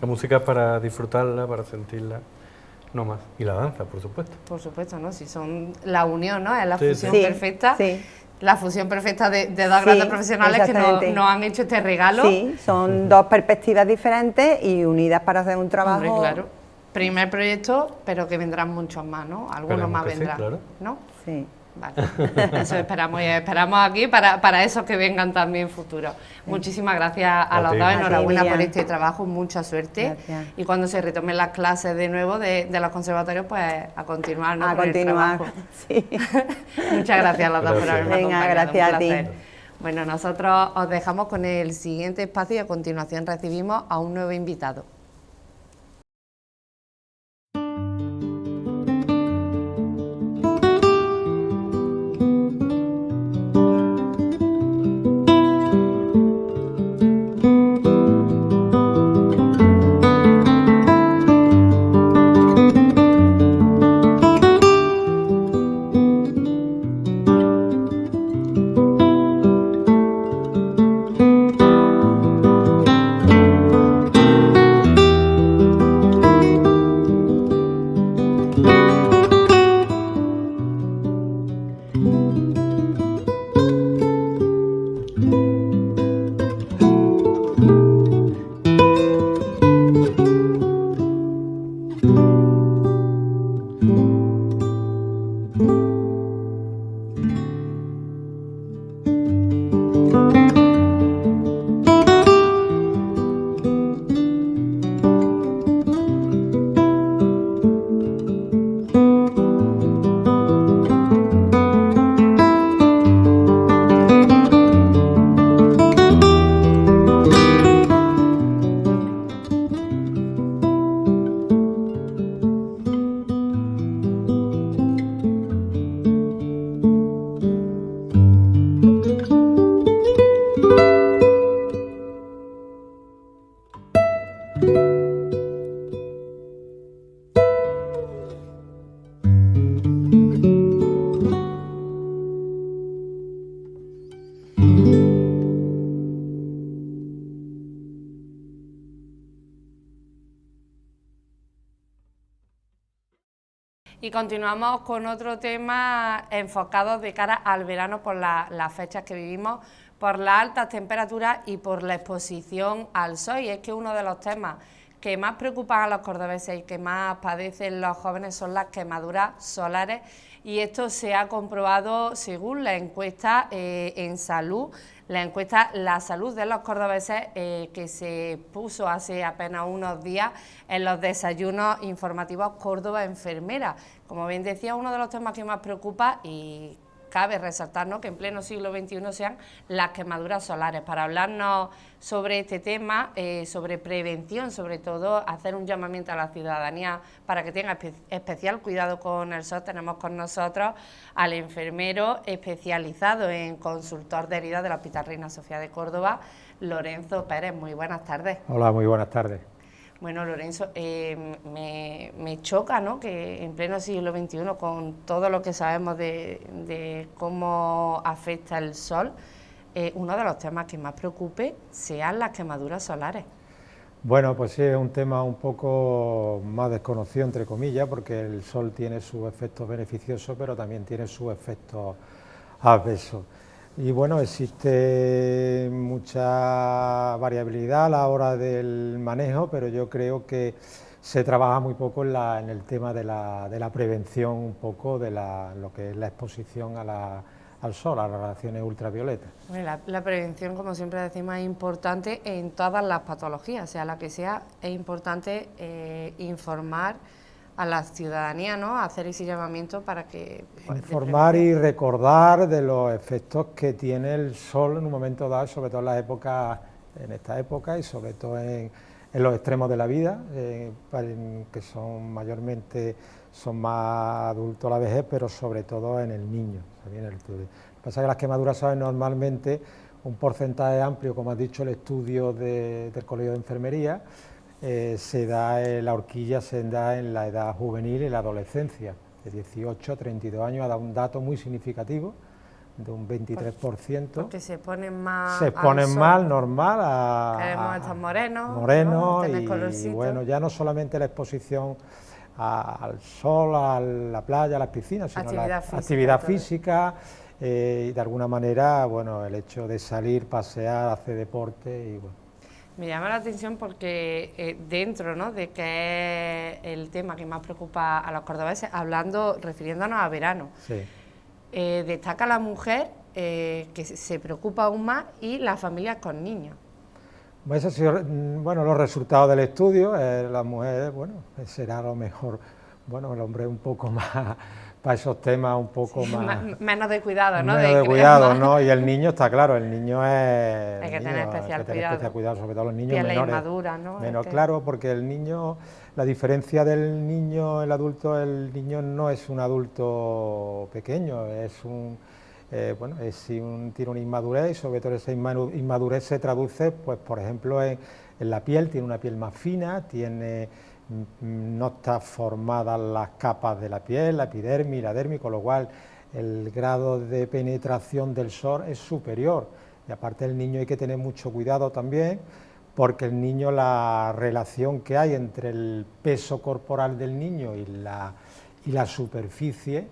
La música es para disfrutarla, para sentirla, no más. Y la danza, por supuesto. Por supuesto, ¿no? Si son la unión, ¿no? Es la fusión perfecta. Sí. La fusión perfecta de dos grandes profesionales que nos han hecho este regalo. Sí, son dos perspectivas diferentes y unidas para hacer un trabajo. Hombre, claro. Primer proyecto, pero que vendrán muchos más, ¿no? Algunos más vendrán, sí, claro. ¿No? Sí. Vale, eso esperamos, y esperamos aquí para esos que vengan también futuros. Muchísimas gracias a los dos, enhorabuena por este trabajo, mucha suerte. Gracias. Y cuando se retomen las clases de nuevo de los conservatorios, pues a continuar, ¿no? A continuar, sí. Muchas gracias a los dos por haberme acompañado. Gracias a ti. Bueno, nosotros os dejamos con el siguiente espacio y a continuación recibimos a un nuevo invitado. Y continuamos con otro tema enfocado de cara al verano por las fechas que vivimos, por las altas temperaturas y por la exposición al sol. Y es que uno de los temas que más preocupan a los cordobeses y que más padecen los jóvenes son las quemaduras solares, y esto se ha comprobado según la encuesta en salud, la encuesta La Salud de los Cordobeses, que se puso hace apenas unos días en los desayunos informativos Córdoba Enfermera. Como bien decía, uno de los temas que más preocupa, y cabe resaltar, ¿no?, que en pleno siglo XXI sean las quemaduras solares. Para hablarnos sobre este tema, sobre prevención, sobre todo hacer un llamamiento a la ciudadanía para que tenga especial cuidado con el sol, tenemos con nosotros al enfermero especializado en consultor de heridas del Hospital Reina Sofía de Córdoba, Lorenzo Pérez. Muy buenas tardes. Hola, muy buenas tardes. Bueno, Lorenzo, me choca, ¿no?, que en pleno siglo XXI, con todo lo que sabemos de cómo afecta el sol, uno de los temas que más preocupe sean las quemaduras solares. Bueno, pues sí, es un tema un poco más desconocido, entre comillas, porque el sol tiene sus efectos beneficiosos, pero también tiene sus efectos adversos. Y bueno, existe mucha variabilidad a la hora del manejo, pero yo creo que se trabaja muy poco en el tema de la prevención, un poco de lo que es la exposición a al sol, a las radiaciones ultravioletas. Bueno, la prevención, como siempre decimos, es importante en todas las patologías, sea la que sea, es importante informar a la ciudadanía, ¿no? Hacer ese llamamiento para que... Pues, informar y recordar de los efectos que tiene el sol en un momento dado, sobre todo en esta época y sobre todo en los extremos de la vida, que son mayormente, son más adultos a la vejez, pero sobre todo en el niño. Lo que pasa es que las quemaduras salen normalmente un porcentaje amplio, como has dicho, el estudio del Colegio de Enfermería, la horquilla se da en la edad juvenil y la adolescencia, de 18 a 32 años, ha dado un dato muy significativo, de un 23%. Porque se ponen más... Se exponen más, normal, queremos estar morenos, ¿no? Tener y bueno, ya no solamente la exposición al sol, a la playa, a las piscinas, sino la actividad física, y de alguna manera, bueno, el hecho de salir, pasear, hacer deporte y bueno. Me llama la atención porque dentro, ¿no?, de que es el tema que más preocupa a los cordobeses, refiriéndonos a verano, sí. Destaca la mujer que se preocupa aún más y las familias con niños. Pues eso sí, bueno, los resultados del estudio, las mujeres, bueno, será a lo mejor, bueno, el hombre un poco más, para esos temas un poco más... Menos de cuidado, ¿no? Menos de cuidado, ¿no? Y el niño está claro, el niño es... Hay que tener especial cuidado, sobre todo los niños pieles menores. Inmaduras, ¿no? Menos, claro, porque el niño, la diferencia del niño, el adulto, el niño no es un adulto pequeño, es un... bueno, tiene una inmadurez y sobre todo esa inmadurez se traduce, pues por ejemplo, en la piel, tiene una piel más fina, no está formadas las capas de la piel, la epidermis y la dermis, con lo cual el grado de penetración del sol es superior. Y aparte del niño hay que tener mucho cuidado también, porque el niño, la relación que hay entre el peso corporal del niño y la superficie,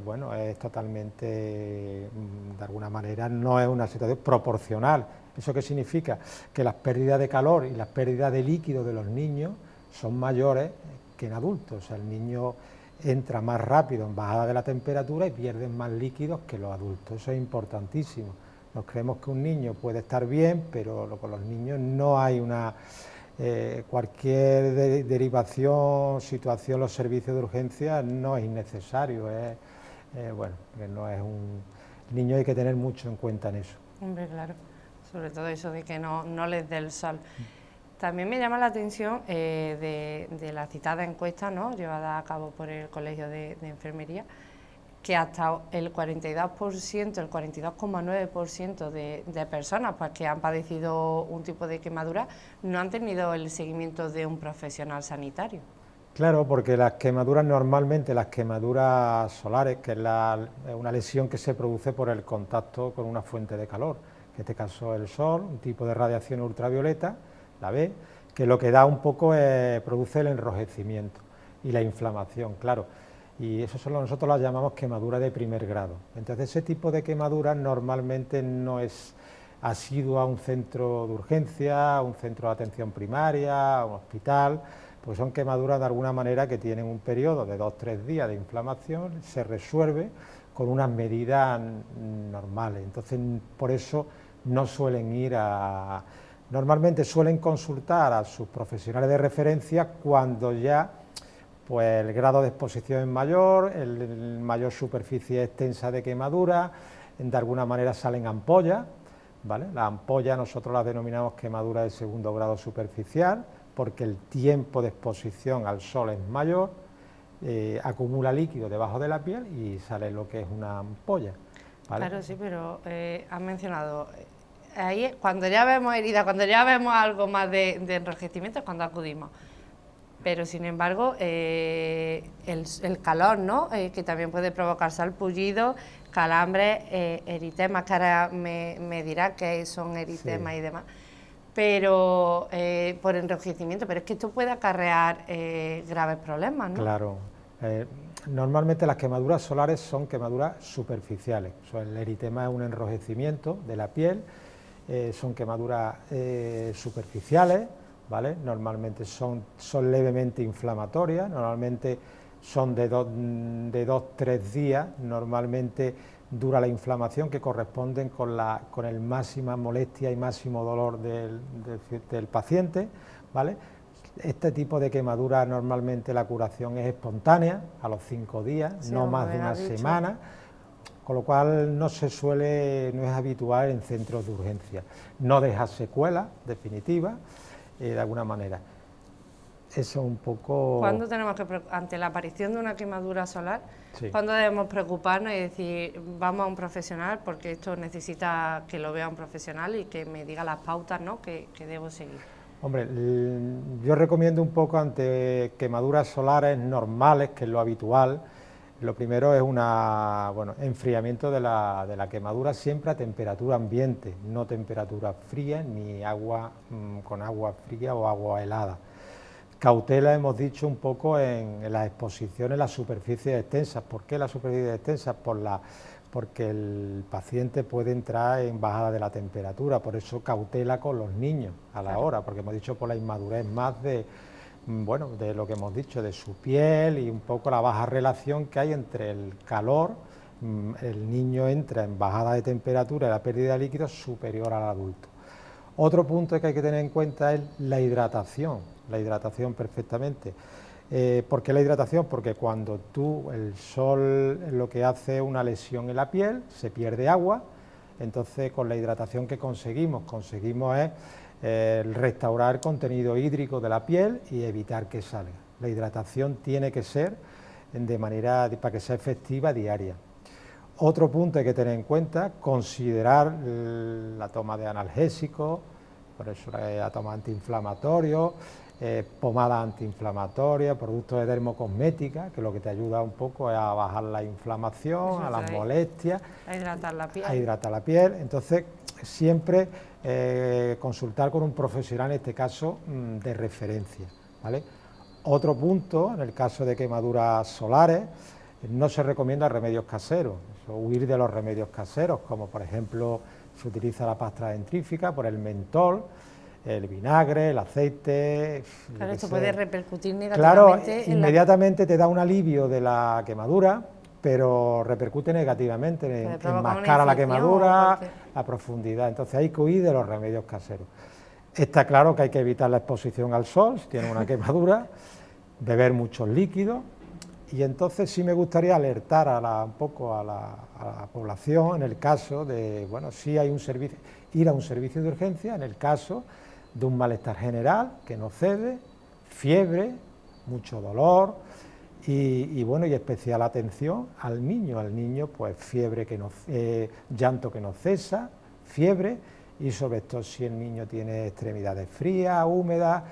bueno, es totalmente, de alguna manera, no es una situación proporcional. ¿Eso qué significa? Que las pérdidas de calor y las pérdidas de líquido de los niños son mayores que en adultos. O sea, el niño entra más rápido en bajada de la temperatura y pierde más líquidos que los adultos. Eso es importantísimo. Nos creemos que un niño puede estar bien, pero con los niños no hay una... cualquier derivación, situación, los servicios de urgencia no es innecesario, bueno, que no es el niño hay que tener mucho en cuenta en eso. Hombre, claro, sobre todo eso de que no les dé el sol. También me llama la atención de la citada encuesta, ¿no?, llevada a cabo por el Colegio de Enfermería, que hasta el 42%, el 42,9% de personas pues, que han padecido un tipo de quemadura no han tenido el seguimiento de un profesional sanitario. Claro, porque las quemaduras normalmente, las quemaduras solares, que es una lesión que se produce por el contacto con una fuente de calor, en este caso el sol, un tipo de radiación ultravioleta, la B, que lo que da un poco produce el enrojecimiento y la inflamación, claro. Y eso nosotros las llamamos quemadura de primer grado. Entonces ese tipo de quemaduras normalmente no es asiduo a un centro de urgencia, a un centro de atención primaria, a un hospital, pues son quemaduras de alguna manera que tienen un periodo de 2 o 3 días de inflamación, se resuelve con unas medidas normales. Entonces por eso no suelen ir normalmente suelen consultar a sus profesionales de referencia cuando ya pues el grado de exposición es mayor, el mayor superficie extensa de quemadura, de alguna manera salen ampollas, ¿vale? Las ampollas nosotros las denominamos quemadura de segundo grado superficial, porque el tiempo de exposición al sol es mayor, acumula líquido debajo de la piel y sale lo que es una ampolla, ¿vale? Claro, sí, pero has mencionado, ahí cuando ya vemos heridas, cuando ya vemos algo más de enrojecimiento es cuando acudimos. Pero sin embargo, el calor, ¿no?, que también puede provocar salpullido, calambres, eritemas, que ahora me dirá que son eritemas, sí, y demás, pero por enrojecimiento, pero es que esto puede acarrear graves problemas, ¿no? Claro, normalmente las quemaduras solares son quemaduras superficiales, o sea, el eritema es un enrojecimiento de la piel, son quemaduras superficiales, ¿vale? Normalmente son levemente inflamatorias, normalmente son de 2-3 días, normalmente dura la inflamación, que corresponden con el máxima molestia y máximo dolor del paciente, ¿vale? Este tipo de quemaduras normalmente la curación es espontánea, a los 5 días, sí, no más de una semana, con lo cual no es habitual en centros de urgencia. No deja secuelas definitivas, de alguna manera. Eso un poco... ¿Cuándo tenemos que, ante la aparición de una quemadura solar, sí, cuándo debemos preocuparnos y decir, vamos a un profesional, porque esto necesita que lo vea un profesional y que me diga las pautas, ¿no?, que debo seguir? Hombre, yo recomiendo un poco ante quemaduras solares normales, que es lo habitual. Lo primero es enfriamiento de la quemadura, siempre a temperatura ambiente, no temperatura fría ni agua con agua fría o agua helada. Cautela hemos dicho un poco en las exposiciones, las superficies extensas. ¿Por qué las superficies extensas? Porque el paciente puede entrar en bajada de la temperatura, por eso cautela con los niños a la hora, porque hemos dicho por la inmadurez más de lo que hemos dicho, de su piel y un poco la baja relación que hay entre el calor, el niño entra en bajada de temperatura y la pérdida de líquidos superior al adulto. Otro punto que hay que tener en cuenta es la hidratación perfectamente. ¿Por qué la hidratación? Porque cuando el sol lo que hace es una lesión en la piel, se pierde agua, entonces con la hidratación que conseguimos restaurar el contenido hídrico de la piel y evitar que salga. La hidratación tiene que ser para que sea efectiva, diaria. Otro punto hay que tener en cuenta, considerar la toma de analgésicos, por eso la toma antiinflamatorio, pomada antiinflamatoria, productos de dermocosmética, que lo que te ayuda un poco es a bajar la inflamación, a las molestias, a hidratar la piel. A hidratar la piel. Entonces, siempre consultar con un profesional, en este caso, de referencia, ¿vale? Otro punto, en el caso de quemaduras solares, no se recomienda remedios caseros, huir de los remedios caseros, como por ejemplo se utiliza la pasta dentrífica por el mentol, el vinagre, el aceite... Claro, esto puede repercutir negativamente. Claro, inmediatamente te da un alivio de la quemadura, pero repercute negativamente, enmascara la quemadura, la profundidad. Entonces hay que huir de los remedios caseros. Está claro que hay que evitar la exposición al sol si tiene una quemadura, beber muchos líquidos, y entonces sí me gustaría alertar un poco a la población en el caso de, sí hay ir a un servicio de urgencia en el caso de un malestar general que no cede, fiebre, mucho dolor y especial atención al niño pues fiebre llanto que no cesa, fiebre, y sobre todo si el niño tiene extremidades frías, húmedas,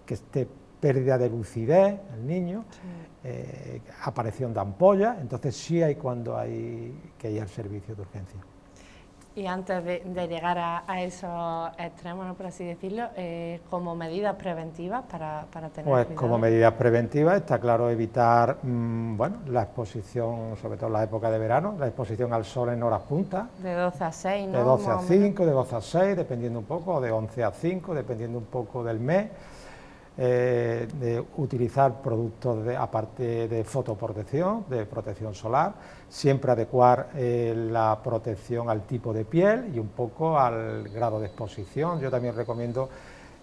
que esté pérdida de lucidez, el niño, sí, aparición de ampollas, entonces sí hay cuando hay que ir al servicio de urgencia. Y antes de llegar a esos extremos, ¿no?, por así decirlo, como medidas preventivas para tener cuidado. Como medidas preventivas está claro evitar la exposición, sobre todo en la época de verano, la exposición al sol en horas puntas. De 12 a 6, ¿no? De 12 a 5, de 12 a 6, dependiendo un poco, o de 11 a 5, dependiendo un poco del mes. De utilizar productos aparte de fotoprotección, de protección solar, siempre adecuar la protección al tipo de piel y un poco al grado de exposición. Yo también recomiendo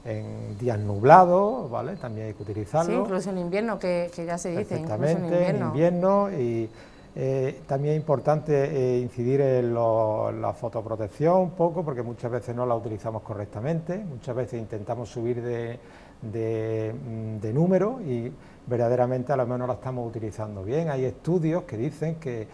en días nublados, ¿vale?, también hay que utilizarlo. Sí, incluso en invierno, que ya se dice, perfectamente, en invierno. Y también es importante incidir en la fotoprotección un poco, porque muchas veces no la utilizamos correctamente, muchas veces intentamos subir de número y verdaderamente a lo mejor no la estamos utilizando bien. Hay estudios que dicen que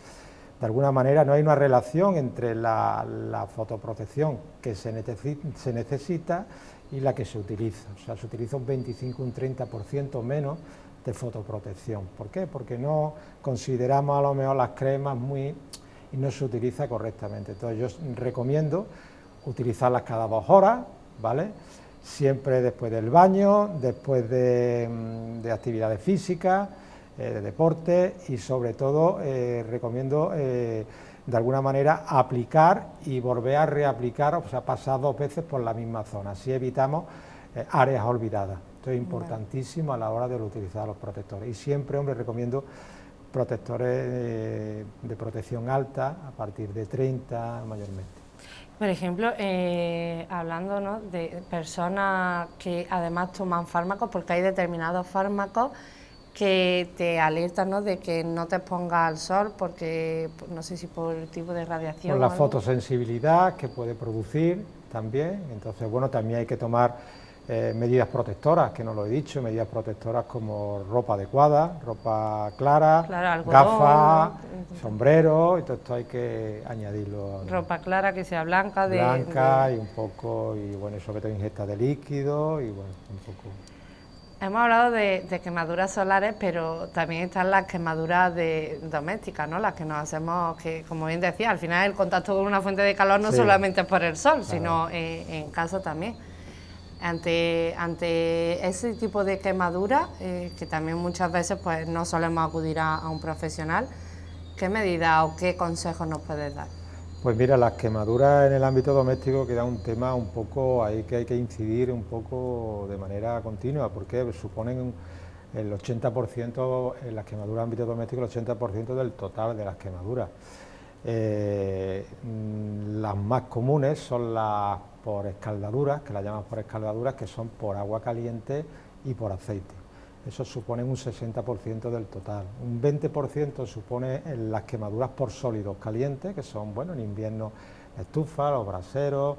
de alguna manera no hay una relación entre la fotoprotección que se necesita y la que se utiliza. O sea, se utiliza un 25, un 30% menos de fotoprotección. ¿Por qué? Porque no consideramos a lo mejor las cremas y no se utiliza correctamente. Entonces yo recomiendo utilizarlas cada 2 horas, ¿vale?, siempre después del baño, después de actividades físicas, de deporte, y sobre todo recomiendo de alguna manera aplicar y volver a reaplicar, o sea, pasar 2 veces por la misma zona, así evitamos áreas olvidadas. Esto es importantísimo a la hora de utilizar los protectores. Y siempre, hombre, recomiendo protectores de protección alta, a partir de 30 mayormente. Por ejemplo, hablando, ¿no?, de personas que además toman fármacos, porque hay determinados fármacos que te alertan, ¿no?, de que no te expongas al sol, porque no sé si por el tipo de radiación. Por la fotosensibilidad que puede producir también. Entonces, bueno, también hay que tomar medidas protectoras, que no lo he dicho, medidas protectoras como ropa adecuada, ropa clara, algodón, gafas, sombrero, y todo esto hay que añadirlo. Ropa clara, que sea blanca. Y un poco, y bueno, y sobre todo ingesta de líquido, y bueno, un poco. Hemos hablado de quemaduras solares, pero también están las quemaduras domésticas, ¿no?, las que nos hacemos, que como bien decía, al final el contacto con una fuente de calor no solamente es por el sol, sino en casa también. Ante ese tipo de quemaduras, que también muchas veces pues no solemos acudir a un profesional, ¿qué medidas o qué consejos nos puedes dar? Pues mira, las quemaduras en el ámbito doméstico queda un tema un poco ahí que hay que incidir un poco de manera continua, porque suponen el 80%, en las quemaduras en ámbito doméstico, el 80% del total de las quemaduras. Las más comunes son las por escaldaduras, que las llamamos por escaldaduras, que son por agua caliente y por aceite. Eso supone un 60% del total. Un 20% supone las quemaduras por sólidos calientes, que son, bueno, en invierno la estufa, los braseros.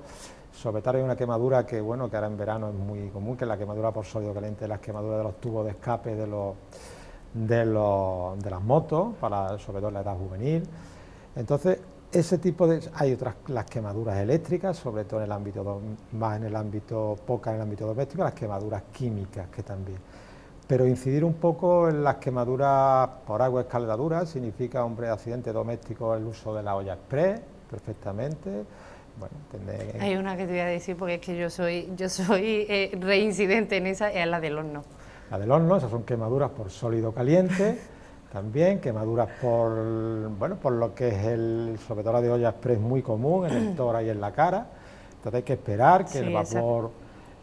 Sobre todo hay una quemadura que, bueno, que ahora en verano es muy común, que es la quemadura por sólido caliente, las quemaduras de los tubos de escape de las motos, sobre todo en la edad juvenil. Entonces, ese tipo de... Hay otras, las quemaduras eléctricas, sobre todo en el ámbito, pocas en el ámbito doméstico, las quemaduras químicas, que también. Pero incidir un poco en las quemaduras por agua escaldadura significa, hombre, accidente doméstico, el uso de la olla express, perfectamente. Bueno, hay una que te voy a decir, porque es que yo soy reincidente en esa, es la del horno. La del horno, esas son quemaduras por sólido caliente. También quemaduras por lo que es sobre todo la de olla express, muy común en el tórax y en la cara. Entonces hay que esperar que el vapor,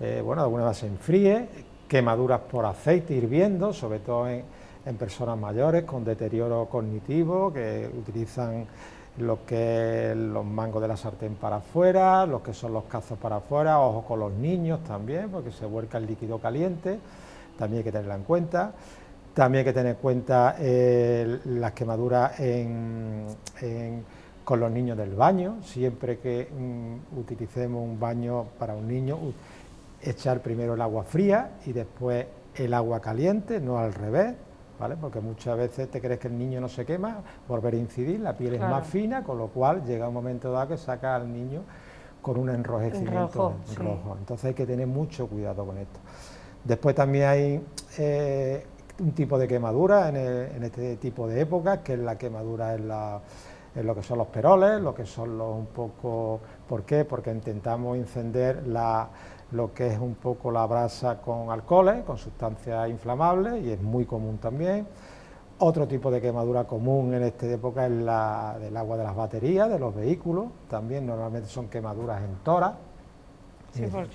de alguna manera se enfríe. Quemaduras por aceite hirviendo, sobre todo en personas mayores con deterioro cognitivo, que utilizan lo que es los mangos de la sartén para afuera, los que son los cazos para afuera, ojo con los niños también, porque se vuelca el líquido caliente, también hay que tenerla en cuenta. También hay que tener en cuenta las quemaduras con los niños del baño. Siempre que utilicemos un baño para un niño, echar primero el agua fría y después el agua caliente, no al revés, ¿vale? Porque muchas veces te crees que el niño no se quema, volver a incidir, la piel es más fina, con lo cual llega un momento dado que saca al niño con un enrojecimiento rojo. Entonces hay que tener mucho cuidado con esto. Después también hay un tipo de quemadura en este tipo de épocas, que es la quemadura en lo que son los peroles, lo que son un poco... ¿Por qué? Porque intentamos encender lo que es un poco la brasa con alcoholes, con sustancias inflamables, y es muy común también. Otro tipo de quemadura común en esta época es la del agua de las baterías, de los vehículos, también normalmente son quemaduras en tórax,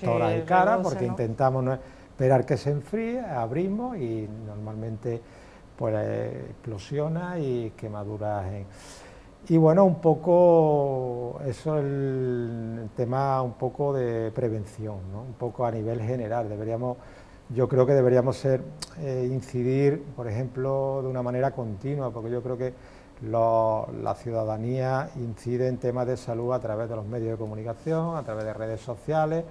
tórax y cara, porque intentamos esperar que se enfríe, abrimos y normalmente pues explosiona y quemaduras Y bueno, un poco eso es el tema un poco de prevención, ¿no? Un poco a nivel general. Yo creo que deberíamos incidir, por ejemplo, de una manera continua, porque yo creo que la ciudadanía incide en temas de salud a través de los medios de comunicación, a través de redes sociales,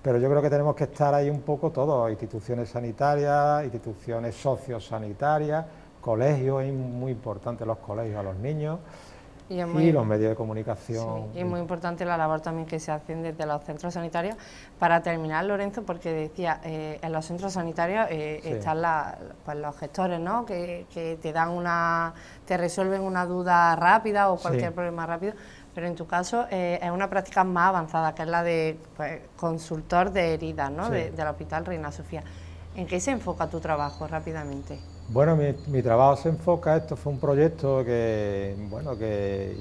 pero yo creo que tenemos que estar ahí un poco todos, instituciones sanitarias, instituciones sociosanitarias, colegios, es muy importante los colegios a los niños, y los medios de comunicación. Sí, y muy importante la labor también que se hace desde los centros sanitarios. Para terminar, Lorenzo, porque decía, en los centros sanitarios están los gestores, ¿no?, que te resuelven una duda rápida o cualquier problema rápido, pero en tu caso es una práctica más avanzada, que es la de consultor de heridas, ¿no?, del Hospital Reina Sofía. ¿En qué se enfoca tu trabajo rápidamente? Bueno, mi trabajo se enfoca, esto fue un proyecto que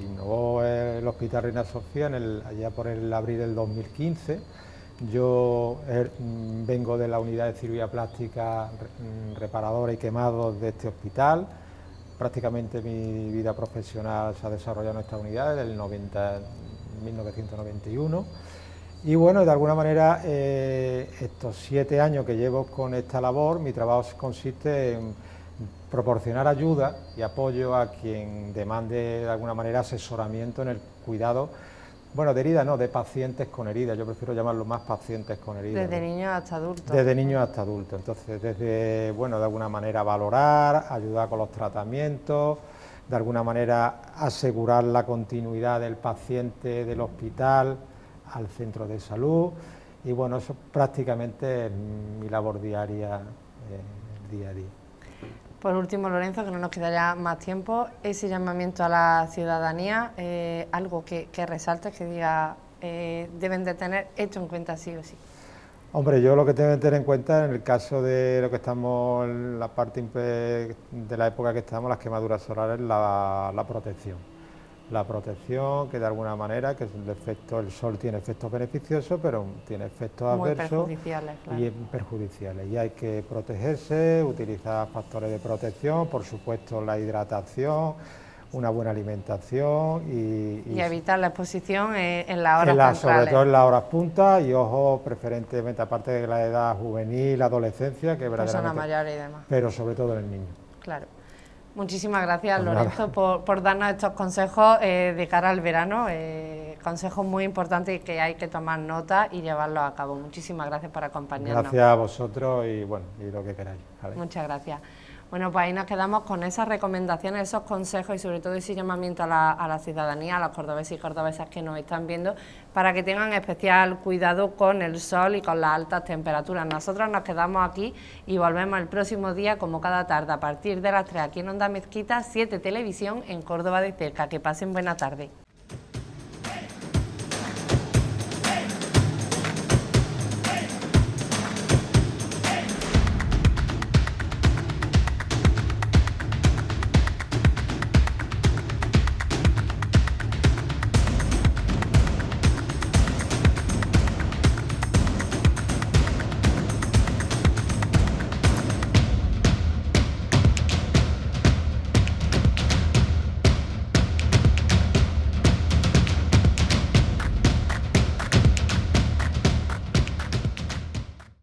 innovó el Hospital Reina Sofía allá por el abril del 2015, Yo vengo de la unidad de cirugía plástica reparadora y quemados de este hospital. Prácticamente mi vida profesional se ha desarrollado en esta unidad desde el 1991. Y bueno, de alguna manera, estos 7 años que llevo con esta labor, mi trabajo consiste en proporcionar ayuda y apoyo a quien demande de alguna manera asesoramiento en el cuidado, bueno, de heridas no, de pacientes con heridas, yo prefiero llamarlo más pacientes con heridas. Desde niños hasta adultos. Desde niños hasta adultos, entonces desde, bueno, de alguna manera valorar, ayudar con los tratamientos, de alguna manera asegurar la continuidad del paciente del hospital al centro de salud, y bueno, eso prácticamente es mi labor diaria, día a día. Por último, Lorenzo, que no nos queda ya más tiempo, ese llamamiento a la ciudadanía, algo que resaltes, que diga, deben de tener esto en cuenta sí o sí. Hombre, yo lo que tengo que tener en cuenta en el caso de lo que estamos, en la parte de la época que estamos, las quemaduras solares, la protección. La protección, que de alguna manera, que el sol tiene efectos beneficiosos, pero tiene efectos adversos perjudiciales, claro. y perjudiciales. Y hay que protegerse, utilizar factores de protección, por supuesto la hidratación, una buena alimentación y evitar la exposición en las horas centrales. Sobre todo en las horas puntas y ojo, preferentemente, aparte de la edad juvenil, la adolescencia, que verdaderamente... Personas mayores y demás. Pero sobre todo en el niño. Claro. Muchísimas gracias, Pues Lorenzo, por darnos estos consejos de cara al verano, consejos muy importantes que hay que tomar nota y llevarlos a cabo. Muchísimas gracias por acompañarnos. Gracias a vosotros y bueno, y lo que queráis. ¿Vale? Muchas gracias. Bueno, pues ahí nos quedamos con esas recomendaciones, esos consejos y sobre todo ese llamamiento a la ciudadanía, a los cordobeses y cordobesas que nos están viendo, para que tengan especial cuidado con el sol y con las altas temperaturas. Nosotros nos quedamos aquí y volvemos el próximo día, como cada tarde, a partir de las 3, aquí en Onda Mezquita, 7 Televisión, en Córdoba de Cerca. Que pasen buena tarde.